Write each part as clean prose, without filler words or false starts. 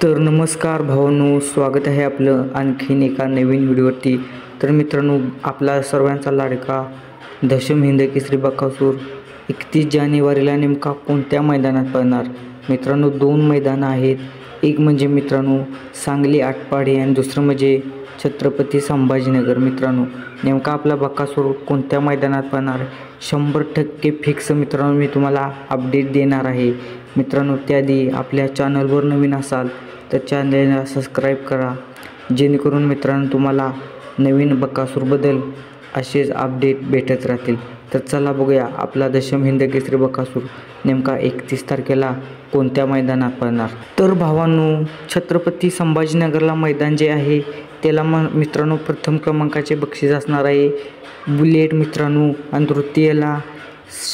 तर नमस्कार भावांनो, स्वागत आहे आपलं आणखीन एका नवीन व्हिडिओवरती। तर मित्रांनो, आपला सर्वांचा लाडका दशम हिंद केसरी बकासूर 31 जानेवारीला नेमका कोणत्या मैदानात पळणार? मित्रांनो, दोन मैदानं आहेत। एक म्हणजे मित्रांनो सांगली आटपाडी आणि दुसरं म्हणजे छत्रपती संभाजीनगर। मित्रांनो, नेमका आपला बकासूर कोणत्या मैदानात पळणार 100% फिक्स मित्रांनो मी तुम्हाला अपडेट देणार आहे। मित्रांनो, त्याआधी आपल्या चॅनलवर नवीन असाल तर चॅनलला सबस्क्राईब करा, जेणेकरून मित्रांनो तुम्हाला नवीन बकासूरबद्दल असेच अपडेट भेटत राहतील। तर चला बघूया आपला दशम हिंद केसरी बकासूर नेमका 31 तारखेला कोणत्या मैदानात पळणार। तर भावांनो, छत्रपती संभाजीनगरला मैदान जे आहे त्याला मित्रांनो प्रथम क्रमांकाचे बक्षीस असणार आहे बुलेट मित्रांनो, आणि तृतीयला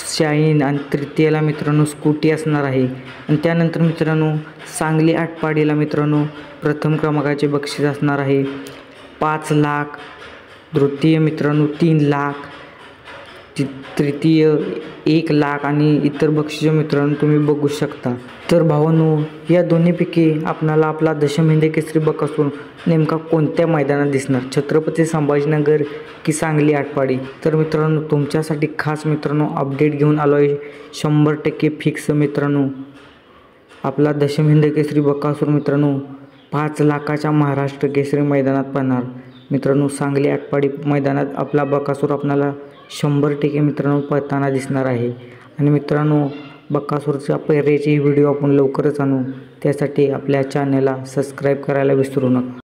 शाईन आणि तृतीयला मित्रांनो स्कूटी असणार आहे। आणि त्यानंतर मित्रांनो सांगली आटपाडीला मित्रांनो प्रथम क्रमांकाचे बक्षीस असणार आहे 5 लाख, द्वितीय मित्रांनो 3 लाख, तृतीय 1 लाख आणि इतर बक्षिसे मित्रांनो तुम्ही बघू शकता। तर भावांनो, या दोन्हीपैकी आपल्याला आपला दशम हिंद केसरी बकासूर नेमका कोणत्या मैदानात दिसणार, छत्रपती संभाजीनगर की सांगली आटपाडी? तर मित्रांनो तुमच्यासाठी खास मित्रांनो अपडेट घेऊन आलो आहे 100% फिक्स मित्रांनो। आपला दशम हिंद केसरी बकासूर मित्रांनो 5 लाखाच्या महाराष्ट्र केसरी मैदानात पळणार मित्रांनो। सांगली आटपाडी मैदानात आपला बकासूर आपल्याला 100% मित्रांनो पळताना दिसणार आहे। आणि मित्रांनो, बकासूरच्या पैरेची व्हिडिओ आपण लवकरच आणू, त्यासाठी आपल्या चॅनलला सबस्क्राईब करायला विसरू नका।